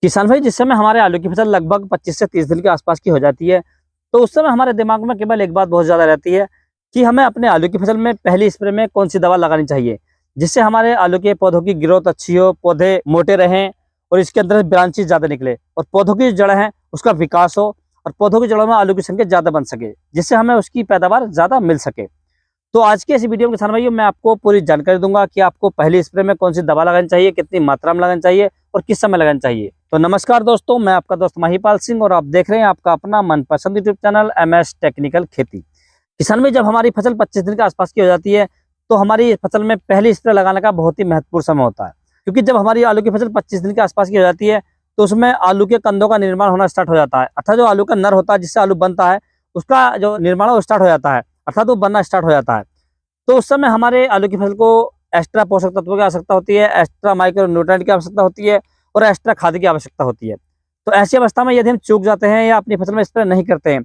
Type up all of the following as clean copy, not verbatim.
किसान भाई, जिस समय हमारे आलू की फसल लगभग 25 से 30 दिन के आसपास की हो जाती है, तो उस समय हमारे दिमाग में केवल एक बात बहुत ज़्यादा रहती है कि हमें अपने आलू की फसल में पहली स्प्रे में कौन सी दवा लगानी चाहिए, जिससे हमारे आलू के पौधों की ग्रोथ अच्छी हो, पौधे मोटे रहें और इसके अंदर ब्रांचेज ज़्यादा निकले और पौधों की जो जड़ है उसका विकास हो और पौधों की जड़ों में आलू की संख्या ज़्यादा बन सके, जिससे हमें उसकी पैदावार ज़्यादा मिल सके। तो आज की इस वीडियो में किसान भाइयों मैं आपको पूरी जानकारी दूंगा कि आपको पहली स्प्रे में कौन सी दवा लगानी चाहिए, कितनी मात्रा में लगानी चाहिए और किस समय लगानी चाहिए। तो नमस्कार दोस्तों, मैं आपका दोस्त महिपाल सिंह और आप देख रहे हैं आपका अपना मनपसंद यूट्यूब चैनल MS टेक्निकल खेती। किसान भाई, जब हमारी फसल 25 दिन के आसपास की हो जाती है तो हमारी फसल में पहली स्प्रे लगाने का बहुत ही महत्वपूर्ण समय होता है, क्योंकि जब हमारी आलू की फसल 25 दिन के आसपास की हो जाती है तो उसमें आलू के कंदों का निर्माण होना स्टार्ट हो जाता है, अर्थात जो आलू का नर होता है जिससे आलू बनता है उसका जो निर्माण वो स्टार्ट हो जाता है, अर्थात वो बनना स्टार्ट हो जाता है। तो उस समय हमारे आलू की फसल को एक्स्ट्रा पोषक तत्वों की आवश्यकता होती है, एक्स्ट्रा माइक्रो न्यूट्रिएंट की आवश्यकता होती है और एक्स्ट्रा खाद की आवश्यकता होती है। तो ऐसी अवस्था में यदि हम चूक जाते हैं या अपनी फसल में स्प्रे नहीं करते हैं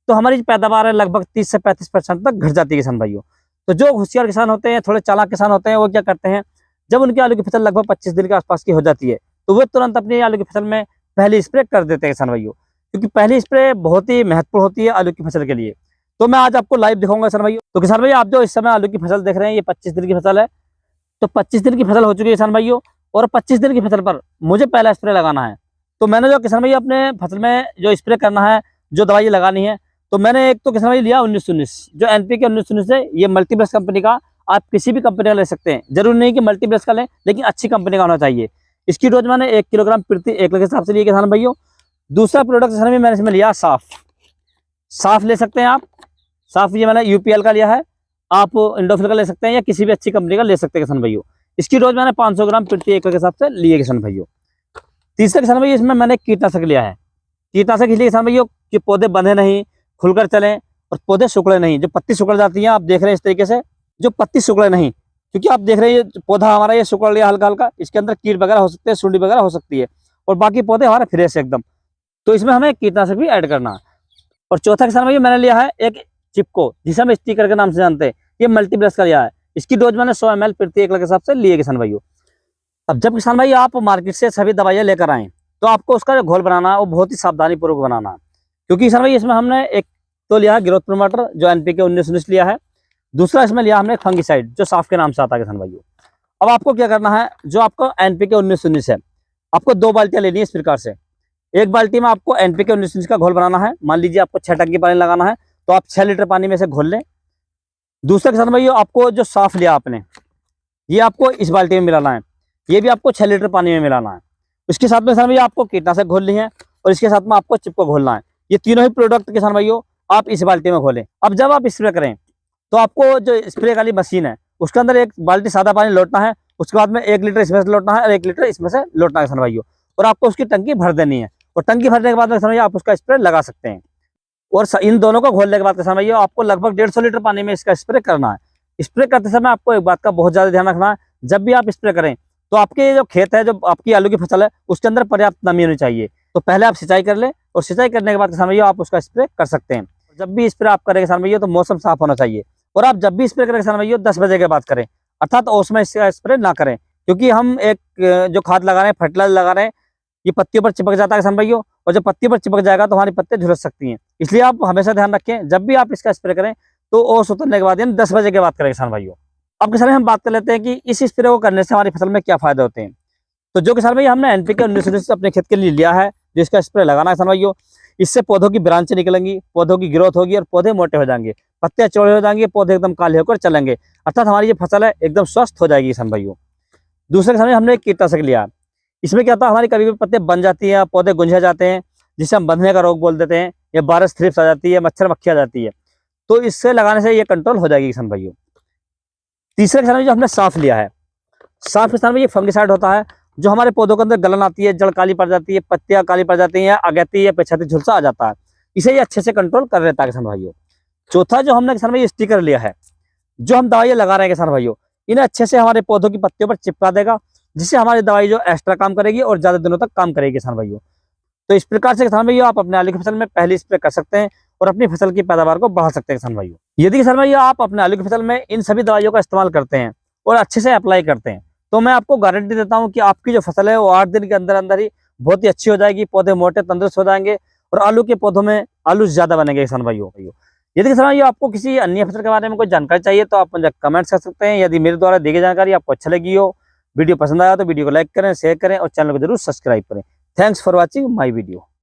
तो हमारी जो पैदावार है लगभग 30 से 35% तक घट जाती है किसान भाइयों। तो जो होशियार किसान होते हैं, थोड़े चालाक किसान होते हैं, वो क्या करते हैं, जब उनकी आलू की फसल लगभग 25 दिन के आसपास की हो जाती है तो वो तुरंत अपनी आलू की फसल में पहली स्प्रे कर देते हैं किसान भाइयों, क्योंकि पहली स्प्रे बहुत ही महत्वपूर्ण होती है आलू की फसल के लिए। तो मैं आज आपको लाइव दिखाऊंगा किसान भाइयों। तो किसान भाई, आप जो इस समय आलू की फसल देख रहे हैं ये 25 दिन की फसल है। तो 25 दिन की फसल हो चुकी है किसान भाइयों और 25 दिन की फसल पर मुझे पहला स्प्रे लगाना है। तो मैंने जो किसान भाई अपने फसल में जो स्प्रे करना है, जो दवाई लगानी है, तो मैंने एक तो किसान भाई लिया 1919 जो NPK 1919 है, ये मल्टीप्लस कंपनी का। आप किसी भी कंपनी का ले सकते हैं, जरूरी नहीं कि मल्टीप्लस का लें, लेकिन अच्छी कंपनी का होना चाहिए। इसकी डोज मैंने 1 किलोग्राम प्रति एकड़ के हिसाब से लिया किसान भाइयों। दूसरा प्रोडक्ट किसान भाई मैंने इसमें लिया साफ ले सकते हैं आप। साफ ये मैंने UPL का लिया है, आप इंडोफिल का ले सकते हैं या किसी भी अच्छी कंपनी का ले सकते हैं किसान भाइयों। इसकी डोज मैंने 500 ग्राम प्रति एकड़ के हिसाब से लिए किसान भाइयों। तीसरा किसान भाइयों, इसमें मैंने कीटनाशक लिया है। कीटनाशक इसलिए किसान भाइयों कि पौधे बंधे नहीं, खुलकर चलें और पौधे सुखड़े नहीं। जो पत्ती सुखड़ जाती है, आप देख रहे हैं इस तरीके से, जो पत्ती सुखड़े नहीं, क्योंकि आप देख रहे हैं ये पौधा हमारा ये सुखड़ लिया हल्का हल्का, इसके अंदर कीट वगैरह हो सकते हैं, सुंडी वगैरह हो सकती है और बाकी पौधे हमारे फ्रेश एकदम। तो इसमें हमें कीटनाशक भी ऐड करना है। और चौथा किसान भाइयों मैंने लिया है एक चिपको, जिसे हम स्टिकर के नाम से जानते हैं, ये मल्टीप्लस का लिया है। इसकी डोज मैंने 100 ml प्रति एकड़ के हिसाब से लिए किसान भाइयों। अब जब किसान भाई आप मार्केट से सभी दवाइयाँ लेकर आएँ तो आपको उसका जो घोल बनाना है वो बहुत ही सावधानी पूर्वक बनाना है, क्योंकि किसान भाई इसमें हमने एक तो लिया है ग्रोथ प्रमोटर जो NPK 1919 लिया है। दूसरा इसमें लिया हमने फंगिसाइड जो साफ के नाम से आता है किसान भाइयों। अब आपको क्या करना है, जो आपको NPK 1919 है, आपको 2 बाल्टियाँ लेनी है इस प्रकार से। एक बाल्टी में आपको NPK 1919 का घोल बनाना है। मान लीजिए आपको 6 टंकी पानी लगाना है तो आप 6 लीटर पानी में से घोल लें। दूसरा किसान भाइयों, आपको जो साफ लिया आपने, ये आपको इस बाल्टी में मिलाना है, ये भी आपको 6 लीटर पानी में मिलाना है। उसके साथ में किसान भैया आपको कीटनाशक घोल ली है और इसके साथ में आपको चिपको घोलना है। ये तीनों ही प्रोडक्ट किसान भाइयों आप इस बाल्टी में घोलें। अब जब आप स्प्रे करें तो आपको जो स्प्रे वाली मशीन है उसके अंदर 1 बाल्टी सादा पानी लौटना है, उसके बाद में 1 लीटर इसमें से लौटना है और 1 लीटर इसमें से लौटना है किसान भाइयों, और आपको उसकी टंकी भर देनी है। और टंकी भरने के बाद में किसान भैया आप उसका स्प्रे लगा सकते हैं। और इन दोनों को घोलने के बाद किसान भैया आपको लगभग 150 लीटर पानी में इसका स्प्रे करना है। स्प्रे करते समय आपको एक बात का बहुत ज्यादा ध्यान रखना है, जब भी आप स्प्रे करें तो आपके जो खेत है, जो आपकी आलू की फसल है, उसके अंदर पर्याप्त नमी होनी चाहिए। तो पहले आप सिंचाई कर लें और सिंचाई करने के बाद किसान भैया आप उसका स्प्रे कर सकते हैं। जब भी स्प्रे आप करें किसान भैया तो मौसम साफ होना चाहिए, और आप जब भी स्प्रे करें किसान भैया 10 बजे के बाद करें, अर्थात उसमें इसका स्प्रे ना करें, क्योंकि हम एक जो खाद लगा रहे हैं, फर्टिलाइजर लगा रहे हैं, ये पत्तियों पर चिपक जाता है किसान भाइयों, और जब पत्ती पर चिपक जाएगा तो हमारी पत्ते झुलस सकती हैं। इसलिए आप हमेशा ध्यान रखें, जब भी आप इसका स्प्रे करें तो ओस उतरने के बाद यानी 10 बजे के बाद करें किसान भाइयों। अब किसान हम बात कर लेते हैं कि इस स्प्रे को करने से हमारी फसल में क्या फायदे होते हैं। तो जो किसान भाई हमने NPK 1919 अपने खेत के लिए लिया है, जिसका स्प्रे लगाना है किसान भाइयों, इससे पौधों की ब्रांचें निकलेंगी, पौधों की ग्रोथ होगी और पौधे मोटे हो जाएंगे, पत्ते चौड़े हो जाएंगे, पौधे एकदम काले होकर चलेंगे, अर्थात हमारी जो फसल है एकदम स्वस्थ हो जाएगी किसान भाइयों। दूसरे किसान हमने एक कीटनाशक लिया, इसमें क्या होता है, हमारी कभी भी पत्ते बन जाती है, पौधे गुंझा जाते हैं, जिसे हम बंधने का रोग बोल देते हैं, या बारस थ्रिप्स आ जाती है, मच्छर मक्खी आ जाती है, तो इससे लगाने से ये कंट्रोल हो जाएगी किसान भाइयों। तीसरा किसान जो हमने साफ लिया है, साफ किसान ये फंगिसाइड होता है, जो हमारे पौधों के अंदर गलन आती है, जड़ काली पड़ जाती है, पत्तियां काली पड़ जाती हैं, या अगैती या पेछाती झुलसा आ जाता है, इसे ये अच्छे से कंट्रोल कर लेता है किसान भाइयों। चौथा जो हमने किसान भाई स्टिकर लिया है, जो हम दवाइयाँ लगा रहे हैं किसान भाइयों, इन्हें अच्छे से हमारे पौधों की पत्तियों पर चिपका देगा, जिससे हमारी दवाई जो एक्स्ट्रा काम करेगी और ज्यादा दिनों तक काम करेगी किसान भाइयों। तो इस प्रकार से किसान भाइयों आप अपने आलू की फसल में पहली स्प्रे कर सकते हैं और अपनी फसल की पैदावार को बढ़ा सकते हैं किसान भाइयों। यदि किसान भाइयों आप अपने आलू की फसल में इन सभी दवाइयों का इस्तेमाल करते हैं और अच्छे से अप्लाई करते हैं तो मैं आपको गारंटी देता हूं कि आपकी जो फसल है वो 8 दिन के अंदर अंदर ही बहुत ही अच्छी हो जाएगी, पौधे मोटे तंदुरुस्त हो जाएंगे और आलू के पौधों में आलू ज्यादा बनेंगे किसान भाइयों। यदि किसान भाइयों आपको किसी अन्य फसल के बारे में कोई जानकारी चाहिए तो आप मुझे कमेंट्स कर सकते हैं। यदि मेरे द्वारा दी गई जानकारी आपको अच्छा लगी हो, वीडियो पसंद आया तो वीडियो को लाइक करें, शेयर करें और चैनल को जरूर सब्सक्राइब करें। Thanks for watching my video.